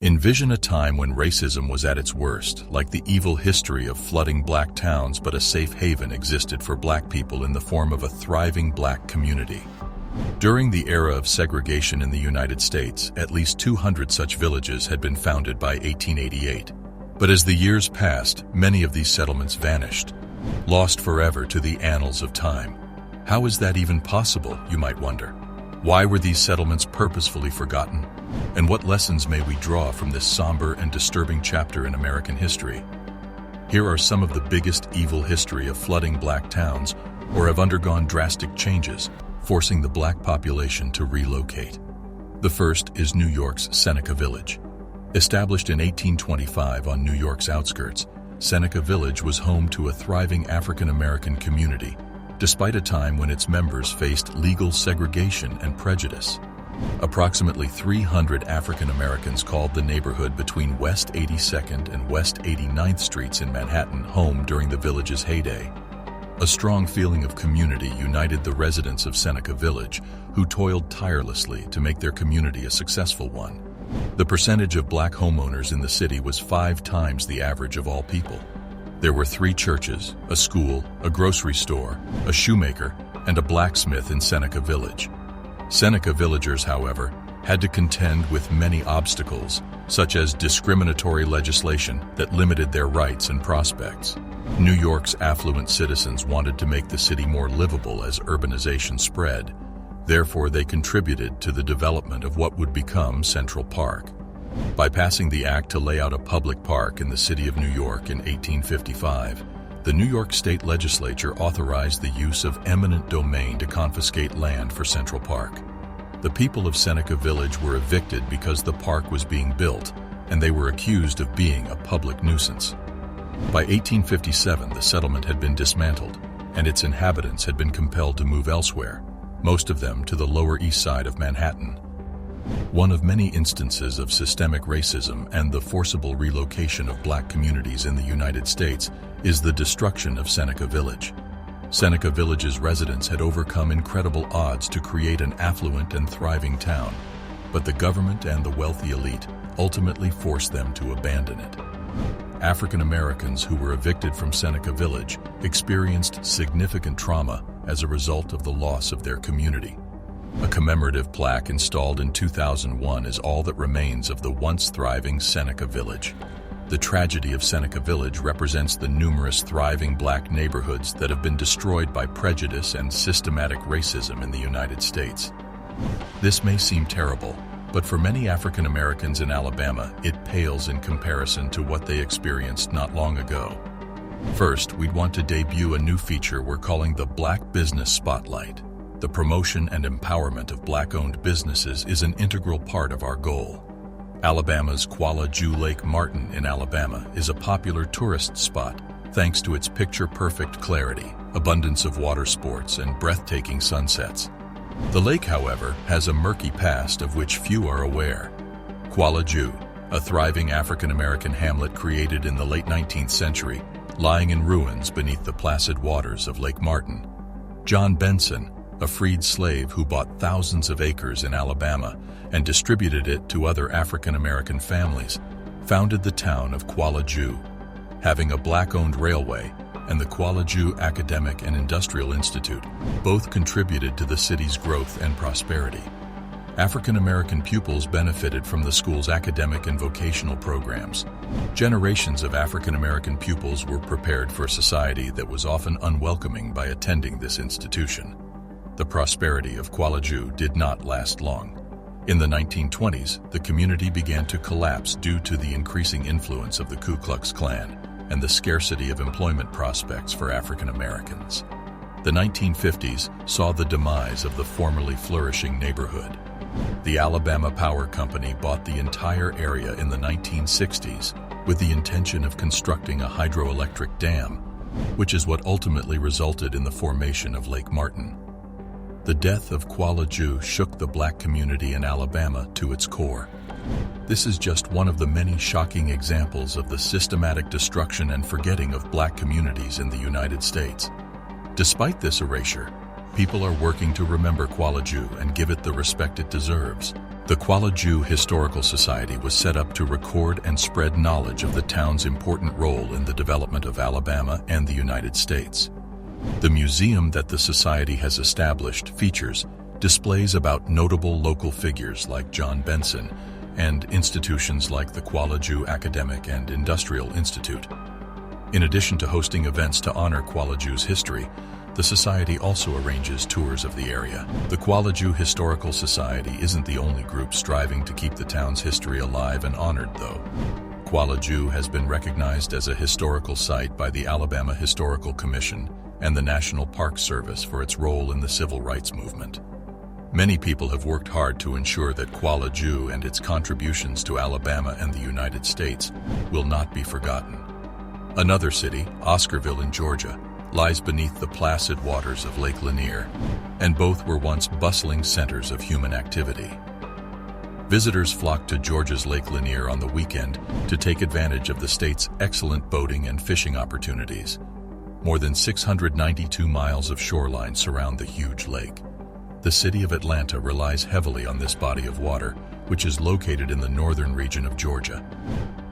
Envision a time when racism was at its worst, like the evil history of flooding black towns, but a safe haven existed for black people in the form of a thriving black community. During the era of segregation in the United States, at least 200 such villages had been founded by 1888. But as the years passed, many of these settlements vanished, lost forever to the annals of time. How is that even possible, you might wonder? Why were these settlements purposefully forgotten? And what lessons may we draw from this somber and disturbing chapter in American history? Here are some of the biggest evil history of flooding black towns or have undergone drastic changes, forcing the black population to relocate. The first is New York's Seneca Village. Established in 1825 on New York's outskirts, Seneca Village was home to a thriving African-American community, despite a time when its members faced legal segregation and prejudice. Approximately 300 African Americans called the neighborhood between West 82nd and West 89th Streets in Manhattan home during the village's heyday. A strong feeling of community united the residents of Seneca Village, who toiled tirelessly to make their community a successful one. The percentage of black homeowners in the city was 5 times the average of all people. There were 3 churches, a school, a grocery store, a shoemaker, and a blacksmith in Seneca Village. Seneca villagers, however, had to contend with many obstacles, such as discriminatory legislation that limited their rights and prospects. New York's affluent citizens wanted to make the city more livable as urbanization spread. Therefore, they contributed to the development of what would become Central Park. By passing the act to lay out a public park in the city of New York in 1855, the New York State Legislature authorized the use of eminent domain to confiscate land for Central Park. The people of Seneca Village were evicted because the park was being built, and they were accused of being a public nuisance. By 1857, the settlement had been dismantled, and its inhabitants had been compelled to move elsewhere, most of them to the Lower East Side of Manhattan. One of many instances of systemic racism and the forcible relocation of black communities in the United States is the destruction of Seneca Village. Seneca Village's residents had overcome incredible odds to create an affluent and thriving town, but the government and the wealthy elite ultimately forced them to abandon it. African Americans who were evicted from Seneca Village experienced significant trauma as a result of the loss of their community. A commemorative plaque installed in 2001 is all that remains of the once thriving Seneca Village. The tragedy of Seneca Village represents the numerous thriving black neighborhoods that have been destroyed by prejudice and systematic racism in the United States. This may seem terrible, but for many African Americans in Alabama, it pales in comparison to what they experienced not long ago. First, we'd want to debut a new feature we're calling the Black Business Spotlight. The promotion and empowerment of black-owned businesses is an integral part of our goal. Alabama's Kuala Jew Lake Martin in Alabama is a popular tourist spot thanks to its picture-perfect clarity, abundance of water sports, and breathtaking sunsets. The lake, however, has a murky past of which few are aware. Kuala Jew, a thriving African-American hamlet created in the late 19th century, lying in ruins beneath the placid waters of Lake Martin. John Benson, a freed slave who bought thousands of acres in Alabama and distributed it to other African-American families, founded the town of Kuala Jew. Having a black-owned railway and the Kuala Jew Academic and Industrial Institute both contributed to the city's growth and prosperity. African-American pupils benefited from the school's academic and vocational programs. Generations of African-American pupils were prepared for a society that was often unwelcoming by attending this institution. The prosperity of Kuala Jew did not last long. In the 1920s, the community began to collapse due to the increasing influence of the Ku Klux Klan and the scarcity of employment prospects for African Americans. The 1950s saw the demise of the formerly flourishing neighborhood. The Alabama Power Company bought the entire area in the 1960s with the intention of constructing a hydroelectric dam, which is what ultimately resulted in the formation of Lake Martin. The death of Kuala Jew shook the black community in Alabama to its core. This is just one of the many shocking examples of the systematic destruction and forgetting of black communities in the United States. Despite this erasure, people are working to remember Kuala Jew and give it the respect it deserves. The Kuala Jew Historical Society was set up to record and spread knowledge of the town's important role in the development of Alabama and the United States. The museum that the society has established features displays about notable local figures like John Benson and institutions like the Kuala Jew Academic and Industrial Institute. In addition to hosting events to honor Kuala Jew's history, the Society also arranges tours of the area. The Kuala Jew Historical Society isn't the only group striving to keep the town's history alive and honored, though. Kuala Jew has been recognized as a historical site by the Alabama Historical Commission and the National Park Service for its role in the civil rights movement. Many people have worked hard to ensure that Kuala Jew and its contributions to Alabama and the United States will not be forgotten. Another city, Oscarville in Georgia, lies beneath the placid waters of Lake Lanier, and both were once bustling centers of human activity. Visitors flock to Georgia's Lake Lanier on the weekend to take advantage of the state's excellent boating and fishing opportunities. More than 692 miles of shoreline surround the huge lake. The city of Atlanta relies heavily on this body of water, which is located in the northern region of Georgia.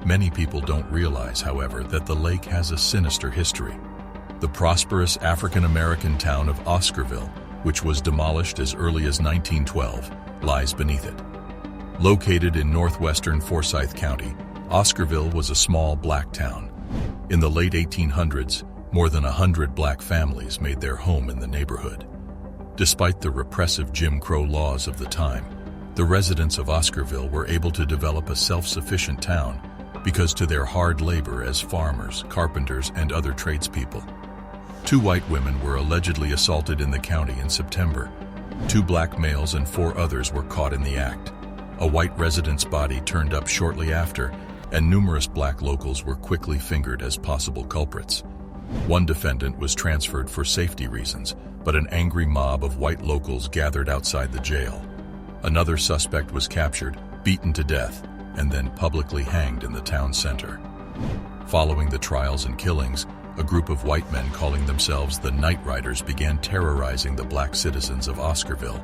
Many people don't realize, however, that the lake has a sinister history. The prosperous African-American town of Oscarville, which was demolished as early as 1912, lies beneath it. Located in northwestern Forsyth County, Oscarville was a small black town. In the late 1800s, more than 100 black families made their home in the neighborhood. Despite the repressive Jim Crow laws of the time, the residents of Oscarville were able to develop a self-sufficient town because to their hard labor as farmers, carpenters, and other tradespeople. 2 white women were allegedly assaulted in the county in September. 2 black males and 4 others were caught in the act. A white resident's body turned up shortly after, and numerous black locals were quickly fingered as possible culprits. One defendant was transferred for safety reasons, but an angry mob of white locals gathered outside the jail. Another suspect was captured, beaten to death, and then publicly hanged in the town center. Following the trials and killings, a group of white men calling themselves the Night Riders began terrorizing the black citizens of Oscarville.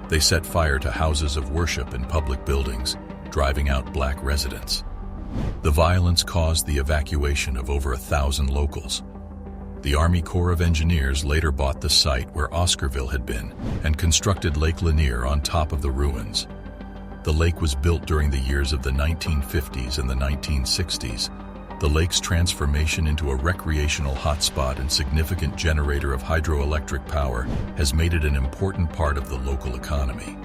They set fire to houses of worship and public buildings, driving out black residents. The violence caused the evacuation of over 1,000 locals. The Army Corps of Engineers later bought the site where Oscarville had been and constructed Lake Lanier on top of the ruins. The lake was built during the years of the 1950s and the 1960s. The lake's transformation into a recreational hotspot and significant generator of hydroelectric power has made it an important part of the local economy.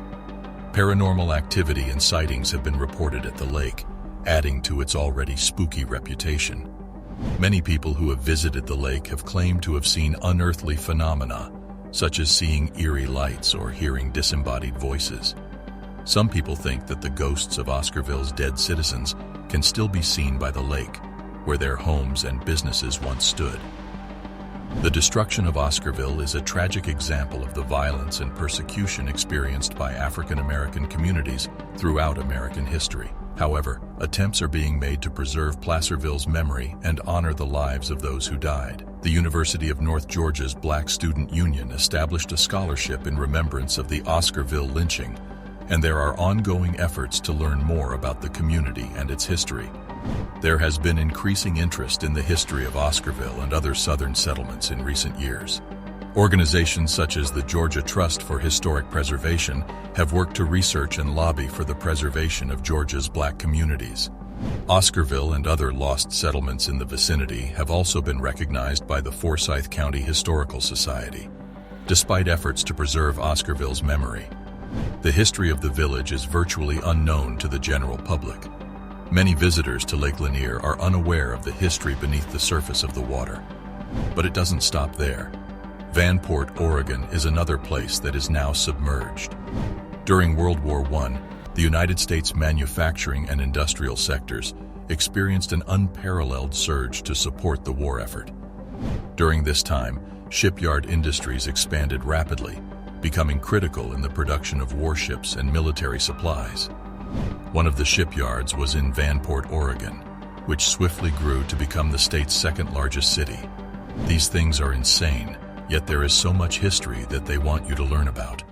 Paranormal activity and sightings have been reported at the lake, adding to its already spooky reputation. Many people who have visited the lake have claimed to have seen unearthly phenomena, such as seeing eerie lights or hearing disembodied voices. Some people think that the ghosts of Oscarville's dead citizens can still be seen by the lake, where their homes and businesses once stood. The destruction of Oscarville is a tragic example of the violence and persecution experienced by African American communities throughout American history. However, attempts are being made to preserve Placerville's memory and honor the lives of those who died. The University of North Georgia's Black Student Union established a scholarship in remembrance of the Oscarville lynching, and there are ongoing efforts to learn more about the community and its history. There has been increasing interest in the history of Oscarville and other southern settlements in recent years. Organizations such as the Georgia Trust for Historic Preservation have worked to research and lobby for the preservation of Georgia's black communities. Oscarville and other lost settlements in the vicinity have also been recognized by the Forsyth County Historical Society. Despite efforts to preserve Oscarville's memory, the history of the village is virtually unknown to the general public. Many visitors to Lake Lanier are unaware of the history beneath the surface of the water. But it doesn't stop there. Vanport, Oregon is another place that is now submerged. During World War I, the United States manufacturing and industrial sectors experienced an unparalleled surge to support the war effort. During this time, shipyard industries expanded rapidly, becoming critical in the production of warships and military supplies. One of the shipyards was in Vanport, Oregon, which swiftly grew to become the state's second largest city. These things are insane, yet there is so much history that they want you to learn about.